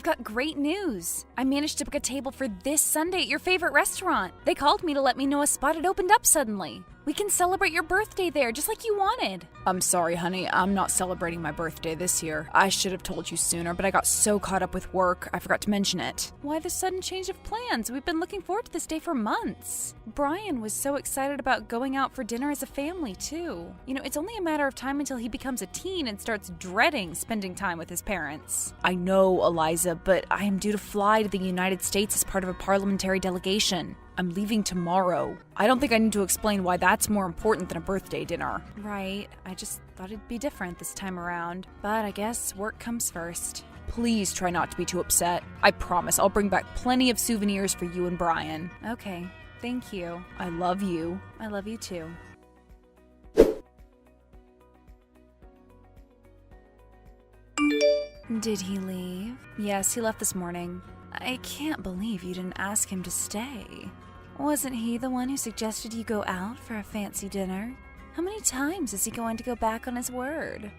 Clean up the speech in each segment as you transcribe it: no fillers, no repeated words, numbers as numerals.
I've got great news. I managed to book a table for this Sunday at your favorite restaurant. They called me to let me know a spot had opened up suddenly. We can celebrate your birthday there, just like you wanted. I'm sorry, honey. I'm not celebrating my birthday this year. I should have told you sooner, but I got so caught up with work, I forgot to mention it. Why the sudden change of plans? We've been looking forward to this day for months. Brian was so excited about going out for dinner as a family, too. You know, it's only a matter of time until he becomes a teen and starts dreading spending time with his parents. I know, Eliza, but I am due to fly to the United States as part of a parliamentary delegation. I'm leaving tomorrow. I don't think I need to explain why that's more important than a birthday dinner. Right. I just thought it'd be different this time around. But I guess work comes first. Please try not to be too upset. I promise I'll bring back plenty of souvenirs for you and Brian. Okay. Thank you. I love you. I love you too. Did he leave? Yes, he left this morning. I can't believe you didn't ask him to stay. Wasn't he the one who suggested you go out for a fancy dinner? How many times is he going to go back on his word?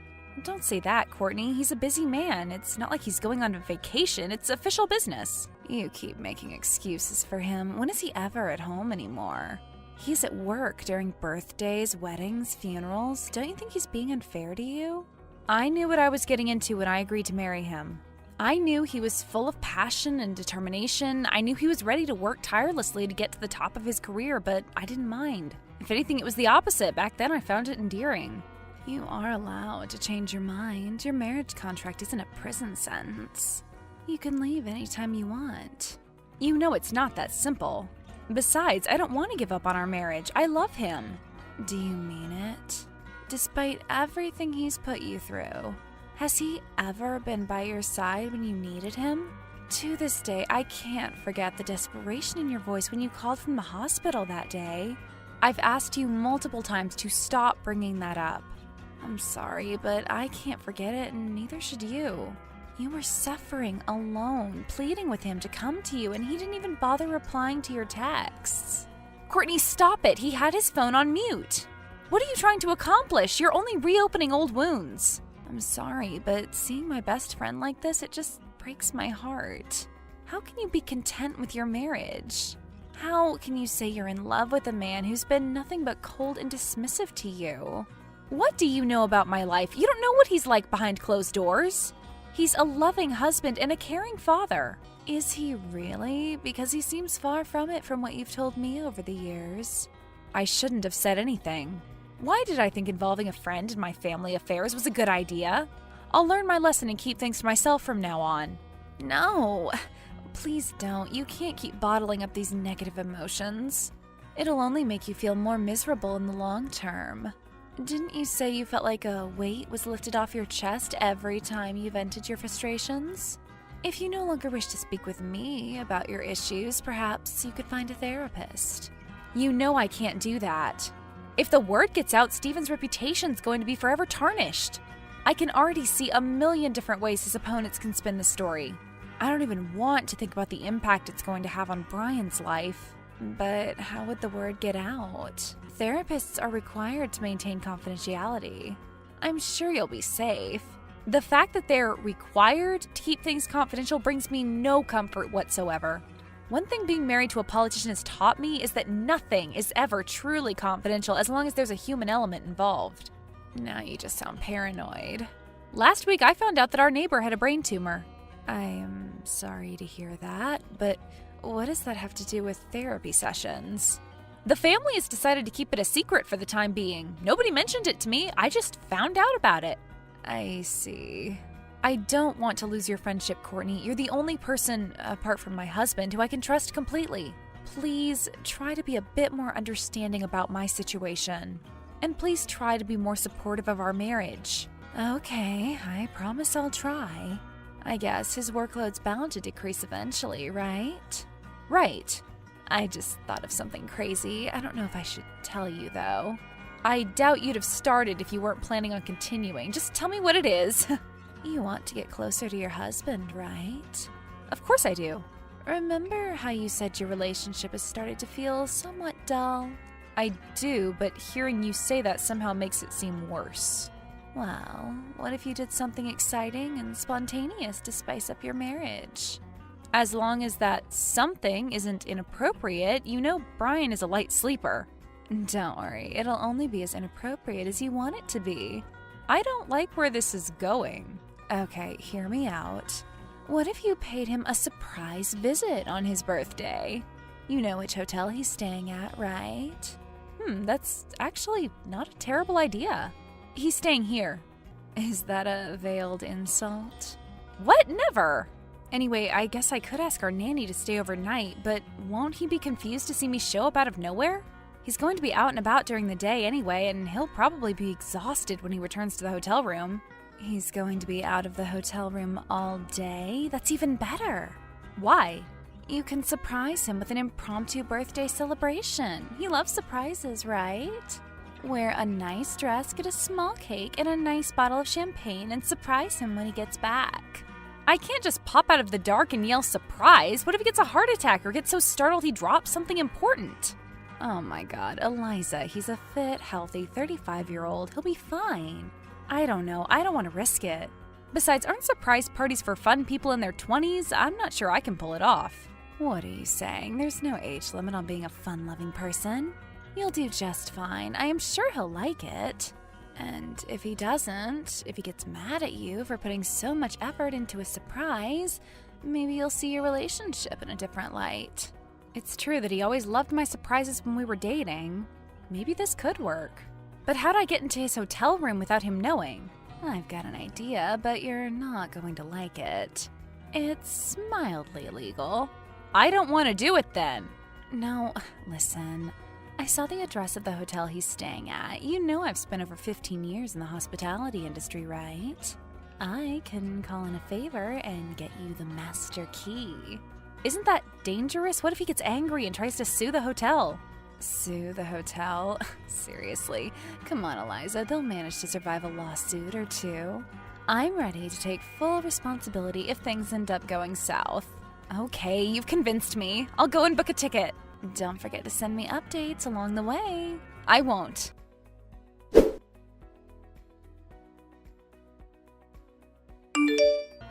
Don't say that, Courtney. He's a busy man. It's not like he's going on a vacation. It's official business. You keep making excuses for him. When is he ever at home anymore? He's at work during birthdays, weddings, funerals. Don't you think he's being unfair to you? I knew what I was getting into when I agreed to marry him. I knew he was full of passion and determination. I knew he was ready to work tirelessly to get to the top of his career, but I didn't mind. If anything, it was the opposite. Back then, I found it endearing. You are allowed to change your mind. Your marriage contract isn't a prison sentence. You can leave anytime you want. You know it's not that simple. Besides, I don't want to give up on our marriage. I love him. Do you mean it? Despite everything he's put you through, has he ever been by your side when you needed him? To this day, I can't forget the desperation in your voice when you called from the hospital that day. I've asked you multiple times to stop bringing that up. I'm sorry, but I can't forget it, and neither should you. You were suffering alone, pleading with him to come to you, and he didn't even bother replying to your texts. Courtney, stop it. He had his phone on mute. What are you trying to accomplish? You're only reopening old wounds. I'm sorry, but seeing my best friend like this, it just breaks my heart. How can you be content with your marriage? How can you say you're in love with a man who's been nothing but cold and dismissive to you? What do you know about my life? You don't know what he's like behind closed doors. He's a loving husband and a caring father. Is he really? Because he seems far from it from what you've told me over the years. I shouldn't have said anything. Why did I think involving a friend in my family affairs was a good idea? I'll learn my lesson and keep things to myself from now on. No, please don't. You can't keep bottling up these negative emotions. It'll only make you feel more miserable in the long term. Didn't you say you felt like a weight was lifted off your chest every time you vented your frustrations? If you no longer wish to speak with me about your issues, perhaps you could find a therapist. You know I can't do that. If the word gets out, Steven's reputation's going to be forever tarnished. I can already see a million different ways his opponents can spin the story. I don't even want to think about the impact it's going to have on Brian's life. But how would the word get out? Therapists are required to maintain confidentiality. I'm sure you'll be safe. The fact that they're required to keep things confidential brings me no comfort whatsoever. One thing being married to a politician has taught me is that nothing is ever truly confidential as long as there's a human element involved. Now you just sound paranoid. Last week I found out that our neighbor had a brain tumor. I am sorry to hear that, but what does that have to do with therapy sessions? The family has decided to keep it a secret for the time being. Nobody mentioned it to me. I just found out about it. I see. I don't want to lose your friendship, Courtney. You're the only person, apart from my husband, who I can trust completely. Please try to be a bit more understanding about my situation. And please try to be more supportive of our marriage. Okay, I promise I'll try. I guess his workload's bound to decrease eventually, right? Right. I just thought of something crazy. I don't know if I should tell you, though. I doubt you'd have started if you weren't planning on continuing. Just tell me what it is. You want to get closer to your husband, right? Of course I do. Remember how you said your relationship has started to feel somewhat dull? I do, but hearing you say that somehow makes it seem worse. Well, what if you did something exciting and spontaneous to spice up your marriage? As long as that something isn't inappropriate, you know Brian is a light sleeper. Don't worry, it'll only be as inappropriate as you want it to be. I don't like where this is going. Okay, hear me out. What if you paid him a surprise visit on his birthday? You know which hotel he's staying at, right? That's actually not a terrible idea. He's staying here. Is that a veiled insult? What? Never! Anyway, I guess I could ask our nanny to stay overnight, but won't he be confused to see me show up out of nowhere? He's going to be out and about during the day anyway, and he'll probably be exhausted when he returns to the hotel room. He's going to be out of the hotel room all day? That's even better. Why? You can surprise him with an impromptu birthday celebration. He loves surprises, right? Wear a nice dress, get a small cake, and a nice bottle of champagne, and surprise him when he gets back. I can't just pop out of the dark and yell surprise. What if he gets a heart attack or gets so startled he drops something important? Oh my god, Eliza, he's a fit, healthy 35-year-old. He'll be fine. I don't know. I don't want to risk it. Besides, aren't surprise parties for fun people in their 20s? I'm not sure I can pull it off. What are you saying? There's no age limit on being a fun-loving person. You'll do just fine. I am sure he'll like it. And if he doesn't, if he gets mad at you for putting so much effort into a surprise, maybe you'll see your relationship in a different light. It's true that he always loved my surprises when we were dating. Maybe this could work. But how'd I get into his hotel room without him knowing? I've got an idea, but you're not going to like it. It's mildly illegal. I don't want to do it then. No, listen. I saw the address of the hotel he's staying at. You know I've spent over 15 years in the hospitality industry, right? I can call in a favor and get you the master key. Isn't that dangerous? What if he gets angry and tries to sue the hotel? Sue the hotel? Seriously. Come on, Eliza. They'll manage to survive a lawsuit or two. I'm ready to take full responsibility if things end up going south. Okay, you've convinced me. I'll go and book a ticket. Don't forget to send me updates along the way. I won't.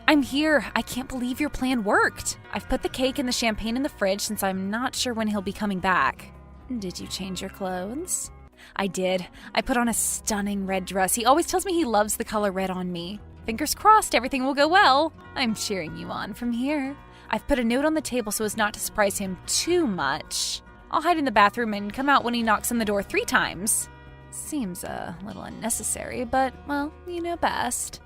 I'm here. I can't believe your plan worked. I've put the cake and the champagne in the fridge since I'm not sure when he'll be coming back. Did you change your clothes? I did. I put on a stunning red dress. He always tells me he loves the color red on me. Fingers crossed, everything will go well. I'm cheering you on from here. I've put a note on the table so as not to surprise him too much. I'll hide in the bathroom and come out when he knocks on the door 3 times. Seems a little unnecessary, but, well, you know best.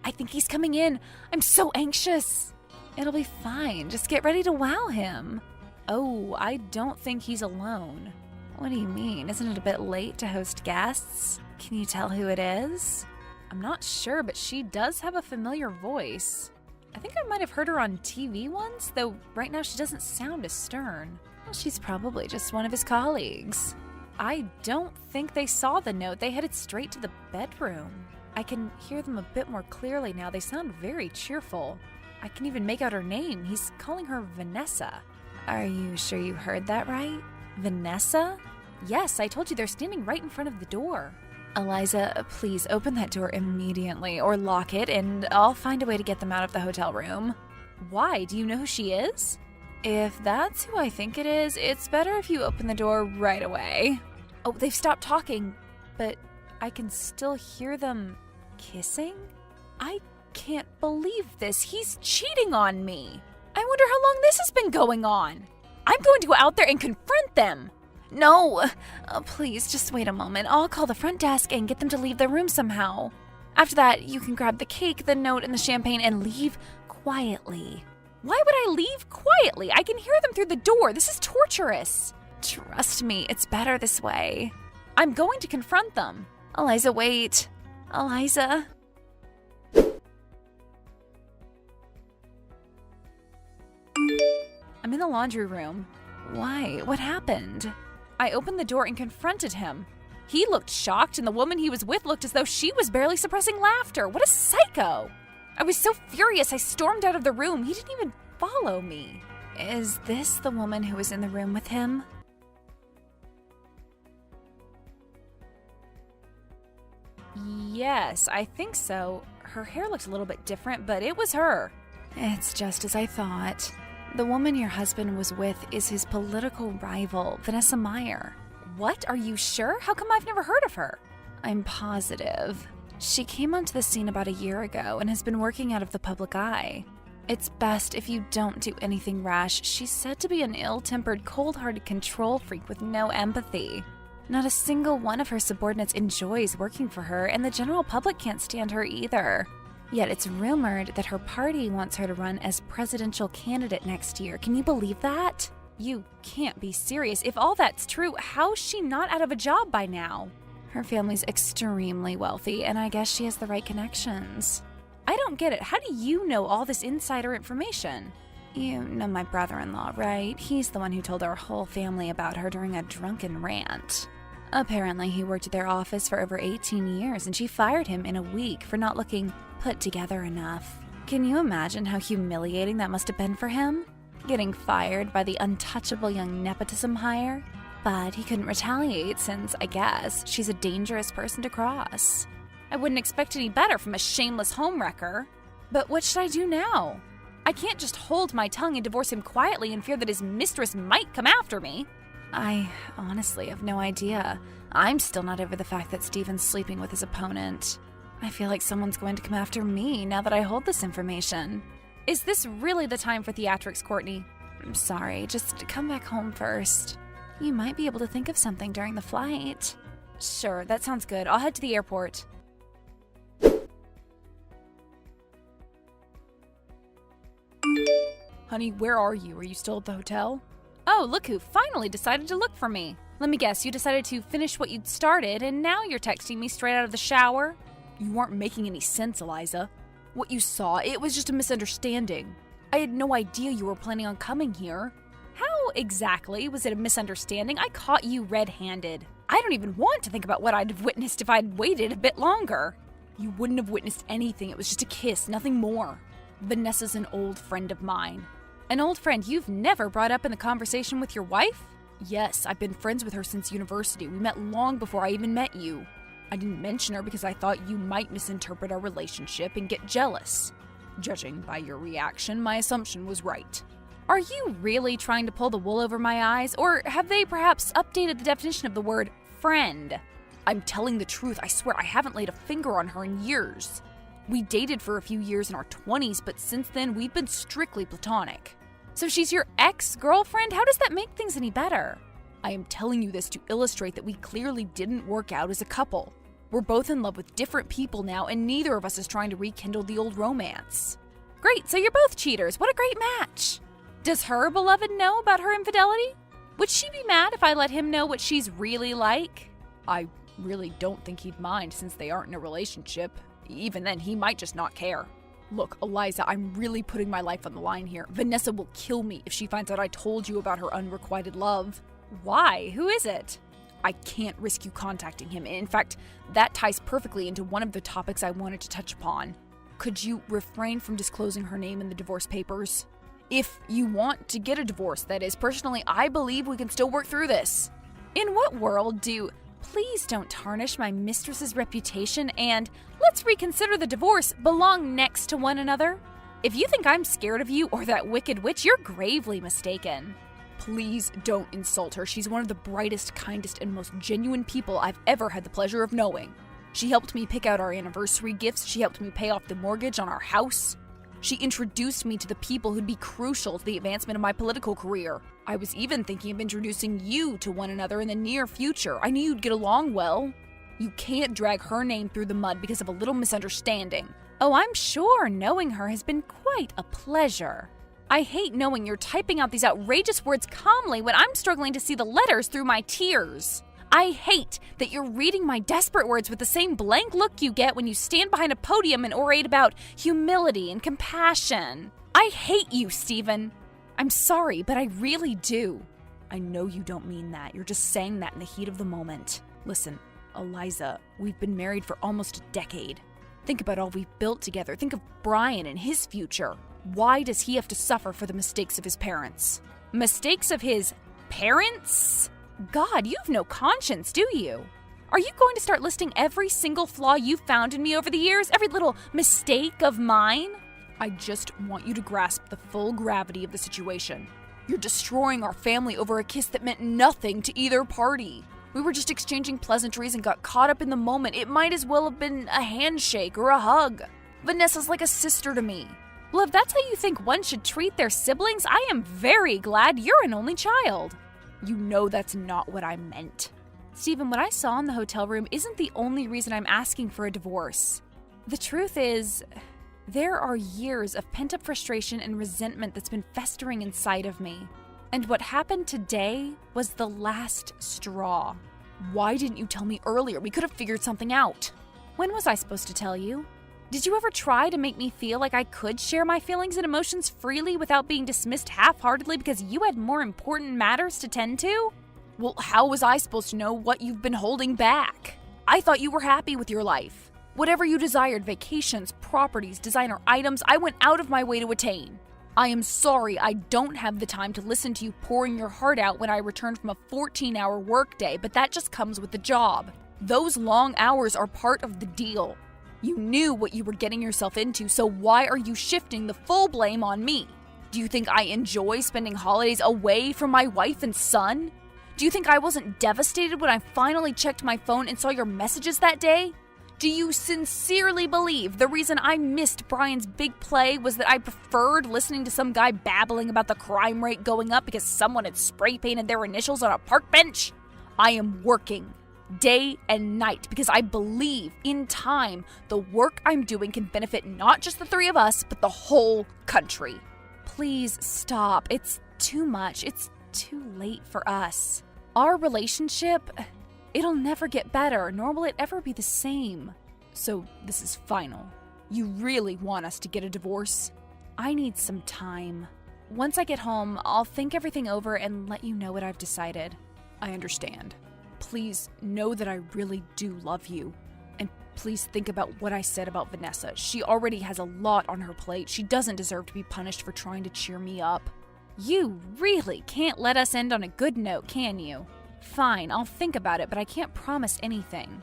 I think he's coming in. I'm so anxious. It'll be fine. Just get ready to wow him. Oh, I don't think he's alone. What do you mean? Isn't it a bit late to host guests? Can you tell who it is? I'm not sure, but she does have a familiar voice. I think I might have heard her on TV once, though right now she doesn't sound as stern. Well, she's probably just one of his colleagues. I don't think they saw the note. They headed straight to the bedroom. I can hear them a bit more clearly now. They sound very cheerful. I can even make out her name. He's calling her Vanessa. Are you sure you heard that right? Vanessa? Yes, I told you they're standing right in front of the door. Eliza, please open that door immediately or lock it, and I'll find a way to get them out of the hotel room. Why? Do you know who she is? If that's who I think it is, it's better if you open the door right away. Oh, they've stopped talking, but I can still hear them kissing? I can't believe this. He's cheating on me. I wonder how long this has been going on. I'm going to go out there and confront them. No! Please, just wait a moment. I'll call the front desk and get them to leave the room somehow. After that, you can grab the cake, the note, and the champagne and leave quietly. Why would I leave quietly? I can hear them through the door. This is torturous. Trust me, it's better this way. I'm going to confront them. Eliza, wait. Eliza. I'm in the laundry room. Why? What happened? I opened the door and confronted him. He looked shocked, and the woman he was with looked as though she was barely suppressing laughter. What a psycho! I was so furious I stormed out of the room. He didn't even follow me. Is this the woman who was in the room with him? Yes, I think so. Her hair looked a little bit different, but it was her. It's just as I thought. The woman your husband was with is his political rival, Vanessa Meyer. What? Are you sure? How come I've never heard of her? I'm positive. She came onto the scene about a year ago and has been working out of the public eye. It's best if you don't do anything rash. She's said to be an ill-tempered, cold-hearted control freak with no empathy. Not a single one of her subordinates enjoys working for her, and the general public can't stand her either. Yet it's rumored that her party wants her to run as presidential candidate next year. Can you believe that? You can't be serious. If all that's true, how's she not out of a job by now? Her family's extremely wealthy, and I guess she has the right connections. I don't get it. How do you know all this insider information? You know my brother-in-law, right? He's the one who told our whole family about her during a drunken rant. Apparently, he worked at their office for over 18 years, and she fired him in a week for not looking put together enough. Can you imagine how humiliating that must have been for him? Getting fired by the untouchable young nepotism hire? But he couldn't retaliate since, I guess, she's a dangerous person to cross. I wouldn't expect any better from a shameless homewrecker. But what should I do now? I can't just hold my tongue and divorce him quietly in fear that his mistress might come after me. I honestly have no idea. I'm still not over the fact that Steven's sleeping with his opponent. I feel like someone's going to come after me now that I hold this information. Is this really the time for theatrics, Courtney? I'm sorry, just come back home first. You might be able to think of something during the flight. Sure, that sounds good. I'll head to the airport. Honey, where are you? Are you still at the hotel? Oh, look who finally decided to look for me. Let me guess, you decided to finish what you'd started, and now you're texting me straight out of the shower? You weren't making any sense, Eliza. What you saw, it was just a misunderstanding. I had no idea you were planning on coming here. How exactly was it a misunderstanding? I caught you red-handed. I don't even want to think about what I'd have witnessed if I'd waited a bit longer. You wouldn't have witnessed anything. It was just a kiss, nothing more. Vanessa's an old friend of mine. An old friend you've never brought up in the conversation with your wife? Yes, I've been friends with her since university. We met long before I even met you. I didn't mention her because I thought you might misinterpret our relationship and get jealous. Judging by your reaction, my assumption was right. Are you really trying to pull the wool over my eyes, or have they perhaps updated the definition of the word friend? I'm telling the truth. I swear I haven't laid a finger on her in years. We dated for a few years in our 20s, but since then we've been strictly platonic. So she's your ex-girlfriend? How does that make things any better? I am telling you this to illustrate that we clearly didn't work out as a couple. We're both in love with different people now, and neither of us is trying to rekindle the old romance. Great, so you're both cheaters. What a great match. Does her beloved know about her infidelity? Would she be mad if I let him know what she's really like? I really don't think he'd mind since they aren't in a relationship. Even then, he might just not care. Look, Eliza, I'm really putting my life on the line here. Vanessa will kill me if she finds out I told you about her unrequited love. Why? Who is it? I can't risk you contacting him. In fact, that ties perfectly into one of the topics I wanted to touch upon. Could you refrain from disclosing her name in the divorce papers? If you want to get a divorce, that is. Personally, I believe we can still work through this. In what world do... Please don't tarnish my mistress's reputation and, let's reconsider the divorce, belong next to one another? If you think I'm scared of you or that wicked witch, you're gravely mistaken. Please don't insult her. She's one of the brightest, kindest, and most genuine people I've ever had the pleasure of knowing. She helped me pick out our anniversary gifts. She helped me pay off the mortgage on our house. She introduced me to the people who'd be crucial to the advancement of my political career. I was even thinking of introducing you to one another in the near future. I knew you'd get along well. You can't drag her name through the mud because of a little misunderstanding. Oh, I'm sure knowing her has been quite a pleasure. I hate knowing you're typing out these outrageous words calmly when I'm struggling to see the letters through my tears. I hate that you're reading my desperate words with the same blank look you get when you stand behind a podium and orate about humility and compassion. I hate you, Stephen. I'm sorry, but I really do. I know you don't mean that. You're just saying that in the heat of the moment. Listen, Eliza, we've been married for almost a decade. Think about all we've built together. Think of Brian and his future. Why does he have to suffer for the mistakes of his parents? Mistakes of his parents? God, you have no conscience, do you? Are you going to start listing every single flaw you've found in me over the years? Every little mistake of mine? I just want you to grasp the full gravity of the situation. You're destroying our family over a kiss that meant nothing to either party. We were just exchanging pleasantries and got caught up in the moment. It might as well have been a handshake or a hug. Vanessa's like a sister to me. Well, if that's how you think one should treat their siblings, I am very glad you're an only child. You know that's not what I meant. Stephen, what I saw in the hotel room isn't the only reason I'm asking for a divorce. The truth is, there are years of pent-up frustration and resentment that's been festering inside of me. And what happened today was the last straw. Why didn't you tell me earlier? We could have figured something out. When was I supposed to tell you? Did you ever try to make me feel like I could share my feelings and emotions freely without being dismissed half-heartedly because you had more important matters to tend to? Well, how was I supposed to know what you've been holding back? I thought you were happy with your life. Whatever you desired, vacations, properties, designer items, I went out of my way to attain. I am sorry I don't have the time to listen to you pouring your heart out when I return from a 14-hour workday, but that just comes with the job. Those long hours are part of the deal. You knew what you were getting yourself into, so why are you shifting the full blame on me? Do you think I enjoy spending holidays away from my wife and son? Do you think I wasn't devastated when I finally checked my phone and saw your messages that day? Do you sincerely believe the reason I missed Brian's big play was that I preferred listening to some guy babbling about the crime rate going up because someone had spray painted their initials on a park bench? I am working day and night because I believe in time the work I'm doing can benefit not just the three of us, but the whole country. Please stop. It's too much. It's too late for us. Our relationship, it'll never get better, nor will it ever be the same. So this is final. You really want us to get a divorce? I need some time. Once I get home, I'll think everything over and let you know what I've decided. I understand. Please know that I really do love you. And please think about what I said about Vanessa. She already has a lot on her plate. She doesn't deserve to be punished for trying to cheer me up. You really can't let us end on a good note, can you? Fine, I'll think about it, but I can't promise anything.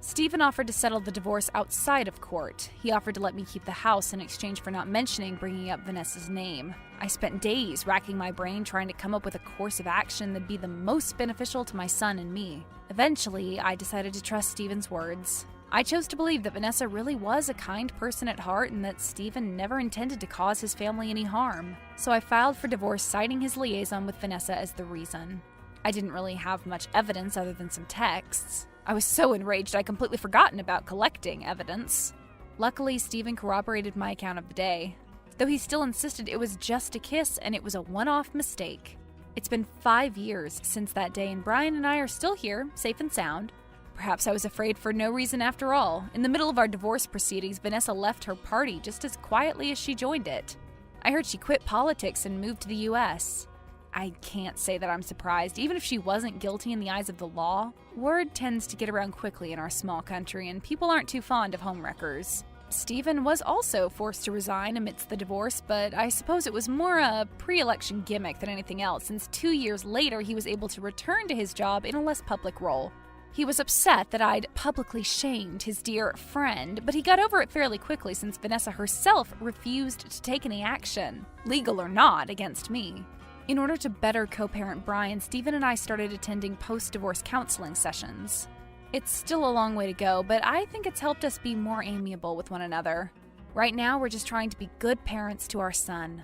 Stephen offered to settle the divorce outside of court. He offered to let me keep the house in exchange for not mentioning bringing up Vanessa's name. I spent days racking my brain trying to come up with a course of action that'd be the most beneficial to my son and me. Eventually, I decided to trust Stephen's words. I chose to believe that Vanessa really was a kind person at heart and that Stephen never intended to cause his family any harm. So I filed for divorce, citing his liaison with Vanessa as the reason. I didn't really have much evidence other than some texts. I was so enraged I completely forgotten about collecting evidence. Luckily, Stephen corroborated my account of the day, though he still insisted it was just a kiss and it was a one-off mistake. It's been 5 years since that day and Brian and I are still here, safe and sound. Perhaps I was afraid for no reason after all. In the middle of our divorce proceedings, Vanessa left her party just as quietly as she joined it. I heard she quit politics and moved to the US. I can't say that I'm surprised, even if she wasn't guilty in the eyes of the law. Word tends to get around quickly in our small country, and people aren't too fond of homewreckers. Stephen was also forced to resign amidst the divorce, but I suppose it was more a pre-election gimmick than anything else, since 2 years later he was able to return to his job in a less public role. He was upset that I'd publicly shamed his dear friend, but he got over it fairly quickly since Vanessa herself refused to take any action, legal or not, against me. In order to better co-parent Brian, Stephen and I started attending post-divorce counseling sessions. It's still a long way to go, but I think it's helped us be more amiable with one another. Right now, we're just trying to be good parents to our son.